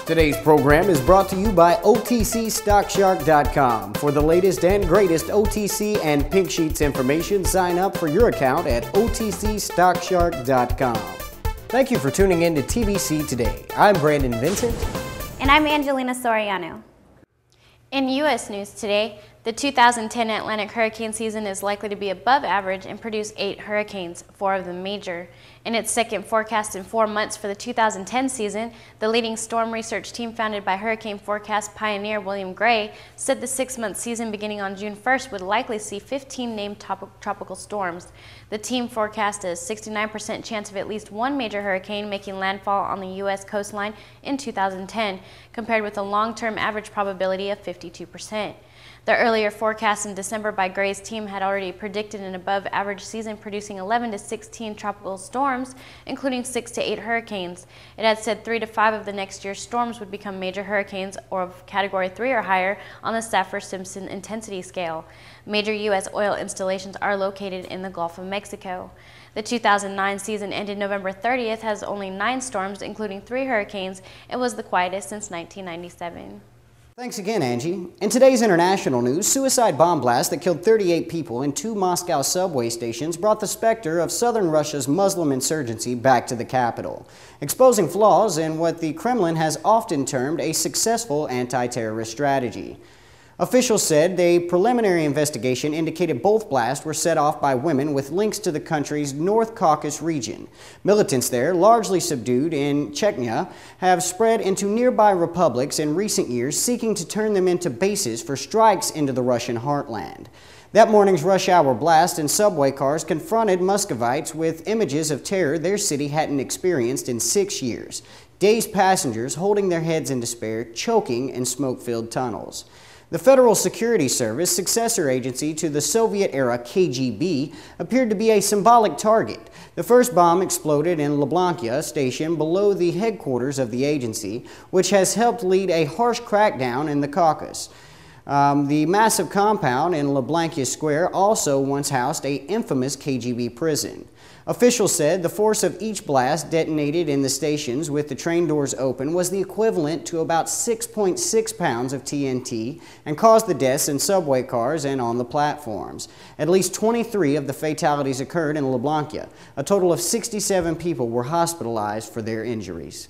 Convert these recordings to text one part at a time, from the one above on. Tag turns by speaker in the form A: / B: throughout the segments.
A: Today's program is brought to you by OTCStockShark.com. For the latest and greatest OTC and Pink Sheets information, sign up for your account at OTCStockShark.com. Thank you for tuning in to TBC Today. I'm Brandon Vincent.
B: And I'm Angelina Soriano. In U.S. news today, the 2010 Atlantic hurricane season is likely to be above average and produce 8 hurricanes, 4 of them major. In its second forecast in 4 months for the 2010 season, the leading storm research team founded by hurricane forecast pioneer William Gray said the 6-month season beginning on June 1st would likely see 15 named tropical storms. The team forecast a 69% chance of at least one major hurricane making landfall on the U.S. coastline in 2010, compared with a long-term average probability of 52%. The earlier forecast in December by Gray's team had already predicted an above-average season producing 11 to 16 tropical storms, including 6 to 8 hurricanes. It had said 3 to 5 of the next year's storms would become major hurricanes or of Category 3 or higher on the Saffir-Simpson intensity scale. Major U.S. oil installations are located in the Gulf of Mexico. The 2009 season ended November 30th, has only 9 storms, including 3 hurricanes, and was the quietest since 1997.
A: Thanks again, Angie. In today's international news, suicide bomb blast that killed 38 people in 2 Moscow subway stations brought the specter of southern Russia's Muslim insurgency back to the capital, exposing flaws in what the Kremlin has often termed a successful anti-terrorist strategy. Officials said the preliminary investigation indicated both blasts were set off by women with links to the country's North Caucasus region. Militants there, largely subdued in Chechnya, have spread into nearby republics in recent years, seeking to turn them into bases for strikes into the Russian heartland. That morning's rush hour blast in subway cars confronted Muscovites with images of terror their city hadn't experienced in 6 years. Dazed passengers holding their heads in despair, choking in smoke-filled tunnels. The Federal Security Service, successor agency to the Soviet-era KGB, appeared to be a symbolic target. The first bomb exploded in Lublanka station below the headquarters of the agency, which has helped lead a harsh crackdown in the Caucasus. The massive compound in Lublanka Square also once housed an infamous KGB prison. Officials said the force of each blast detonated in the stations with the train doors open was the equivalent to about 6.6 pounds of TNT and caused the deaths in subway cars and on the platforms. At least 23 of the fatalities occurred in Lublanka. A total of 67 people were hospitalized for their injuries.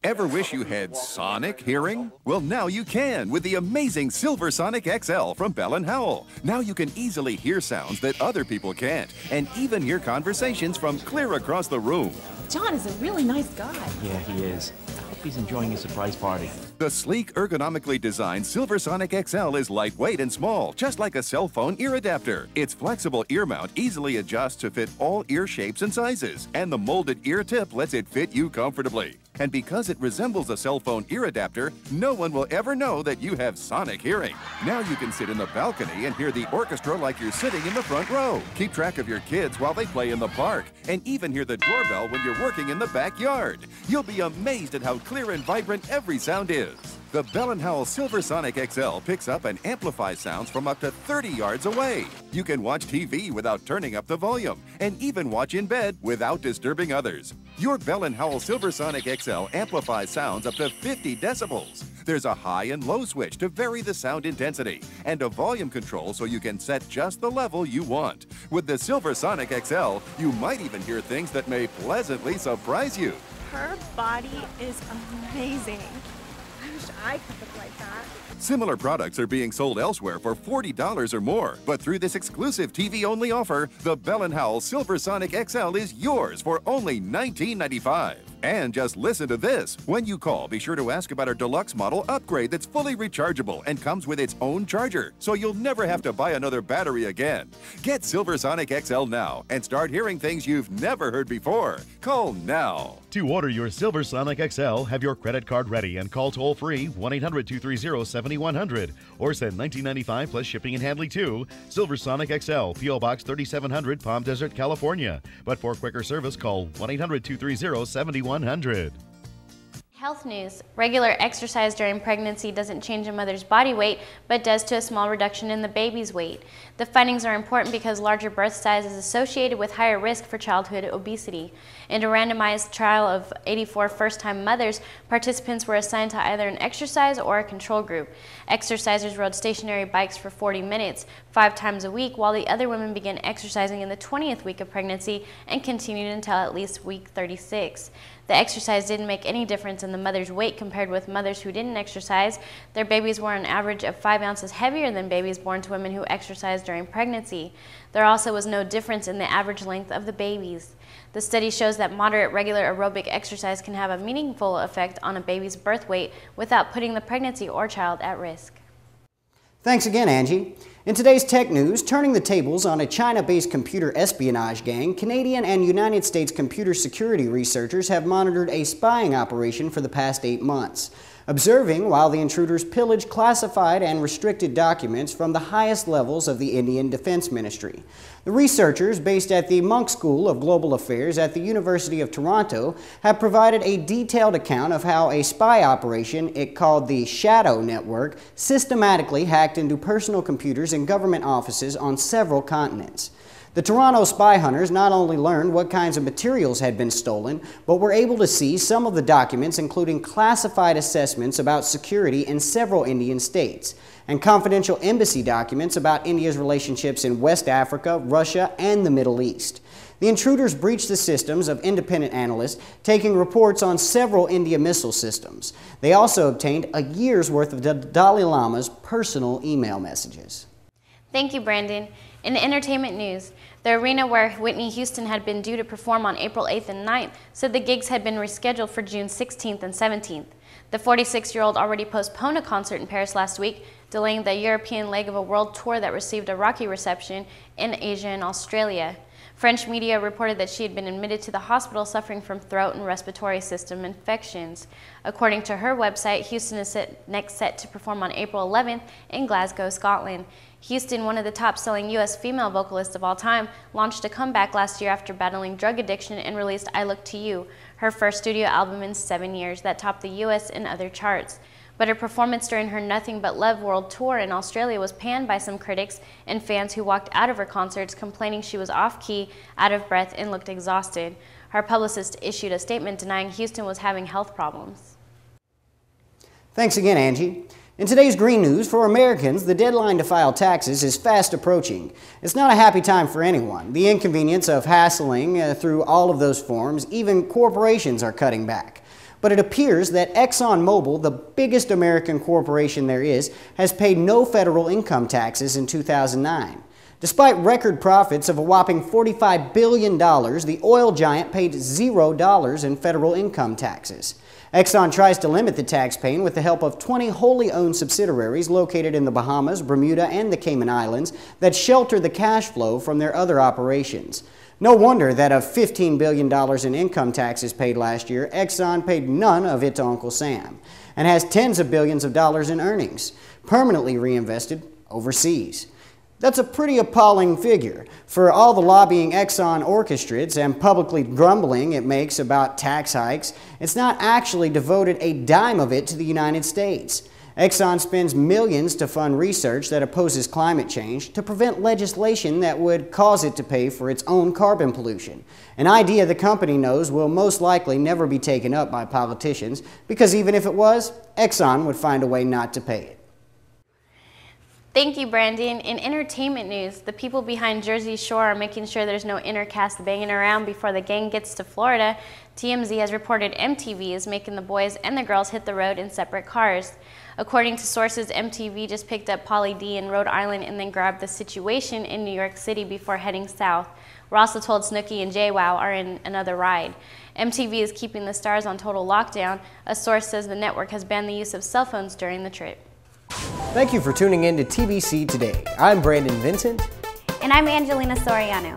C: Ever wish you had sonic hearing? Well, now you can with the amazing Silver Sonic XL from Bell & Howell. Now you can easily hear sounds that other people can't, and even hear conversations from clear across the room.
D: John is a really nice guy.
E: Yeah, he is. I hope he's enjoying his surprise party.
C: The sleek, ergonomically designed Silver Sonic XL is lightweight and small, just like a cell phone ear adapter. Its flexible ear mount easily adjusts to fit all ear shapes and sizes, and the molded ear tip lets it fit you comfortably. And because it resembles a cell phone ear adapter, no one will ever know that you have sonic hearing. Now you can sit in the balcony and hear the orchestra like you're sitting in the front row. Keep track of your kids while they play in the park, and even hear the doorbell when you're working in the backyard. You'll be amazed at how clear and vibrant every sound is. The Bell & Howell Silver Sonic XL picks up and amplifies sounds from up to 30 yards away. You can watch TV without turning up the volume, and even watch in bed without disturbing others. Your Bell & Howell Silver Sonic XL amplifies sounds up to 50 decibels. There's a high and low switch to vary the sound intensity, and a volume control so you can set just the level you want. With the Silver Sonic XL, you might even hear things that may pleasantly surprise you.
D: Her body is amazing. I wish I could look like that.
C: Similar products are being sold elsewhere for $40 or more, but through this exclusive TV-only offer, the Bell & Howell Silver Sonic XL is yours for only $19.95. And just listen to this. When you call, be sure to ask about our deluxe model upgrade that's fully rechargeable and comes with its own charger, so you'll never have to buy another battery again. Get Silver Sonic XL now and start hearing things you've never heard before. Call now.
F: To order your Silver Sonic XL, have your credit card ready and call toll-free 1-800-230-7100 or send $19.95 plus shipping and handling to Silver Sonic XL, P.O. Box 3700, Palm Desert, California. But for quicker service, call 1-800-230-7100.
B: Health news. Regular exercise during pregnancy doesn't change a mother's body weight, but does to a small reduction in the baby's weight. The findings are important because larger birth size is associated with higher risk for childhood obesity. In a randomized trial of 84 first-time mothers, participants were assigned to either an exercise or a control group. Exercisers rode stationary bikes for 40 minutes, 5 times a week, while the other women began exercising in the 20th week of pregnancy and continued until at least week 36. The exercise didn't make any difference in the mother's weight compared with mothers who didn't exercise. Their babies were an average of 5 ounces heavier than babies born to women who exercised during pregnancy. There also was no difference in the average length of the babies. The study shows that moderate regular aerobic exercise can have a meaningful effect on a baby's birth weight without putting the pregnancy or child at risk.
A: Thanks again, Angie. In today's tech news, turning the tables on a China-based computer espionage gang, Canadian and United States computer security researchers have monitored a spying operation for the past 8 months, observing while the intruders pillaged classified and restricted documents from the highest levels of the Indian Defense Ministry. The researchers, based at the Munk School of Global Affairs at the University of Toronto, have provided a detailed account of how a spy operation it called the Shadow Network systematically hacked into personal computers in government offices on several continents. The Toronto spy hunters not only learned what kinds of materials had been stolen, but were able to see some of the documents, including classified assessments about security in several Indian states, and confidential embassy documents about India's relationships in West Africa, Russia, and the Middle East. The intruders breached the systems of independent analysts, taking reports on several India missile systems. They also obtained a year's worth of the Dalai Lama's personal email messages.
B: Thank you, Brandon. In entertainment news, the arena where Whitney Houston had been due to perform on April 8th and 9th said the gigs had been rescheduled for June 16th and 17th. The 46-year-old already postponed a concert in Paris last week, delaying the European leg of a world tour that received a rocky reception in Asia and Australia. French media reported that she had been admitted to the hospital suffering from throat and respiratory system infections. According to her website, Houston is next set to perform on April 11th in Glasgow, Scotland. Houston, one of the top-selling U.S. female vocalists of all time, launched a comeback last year after battling drug addiction and released I Look to You, her first studio album in 7 years that topped the U.S. and other charts. But her performance during her Nothing But Love World Tour in Australia was panned by some critics and fans who walked out of her concerts complaining she was off-key, out of breath, and looked exhausted. Her publicist issued a statement denying Houston was having health problems.
A: Thanks again, Angie. In today's green news, for Americans, the deadline to file taxes is fast approaching. It's not a happy time for anyone. The inconvenience of hassling through all of those forms, even corporations are cutting back. But it appears that ExxonMobil, the biggest American corporation there is, has paid no federal income taxes in 2009. Despite record profits of a whopping $45 billion, the oil giant paid $0 in federal income taxes. Exxon tries to limit the tax pain with the help of 20 wholly owned subsidiaries located in the Bahamas, Bermuda, and the Cayman Islands that shelter the cash flow from their other operations. No wonder that of $15 billion in income taxes paid last year, Exxon paid none of it to Uncle Sam, and has tens of billions of dollars in earnings, permanently reinvested overseas. That's a pretty appalling figure. For all the lobbying Exxon orchestrates and publicly grumbling it makes about tax hikes, it's not actually devoted a dime of it to the United States. Exxon spends millions to fund research that opposes climate change, to prevent legislation that would cause it to pay for its own carbon pollution, an idea the company knows will most likely never be taken up by politicians, because even if it was, Exxon would find a way not to pay it.
B: Thank you, Brandon. In entertainment news, the people behind Jersey Shore are making sure there's no intercaste banging around before the gang gets to Florida. TMZ has reported MTV is making the boys and the girls hit the road in separate cars. According to sources, MTV just picked up Pauly D in Rhode Island and then grabbed the situation in New York City before heading south. We're also told Snooki and JWoww are in another ride. MTV is keeping the stars on total lockdown. A source says the network has banned the use of cell phones during the trip.
G: Thank you for tuning in to TBC Today. I'm Brandon Vincent.
B: And I'm Angelina Soriano.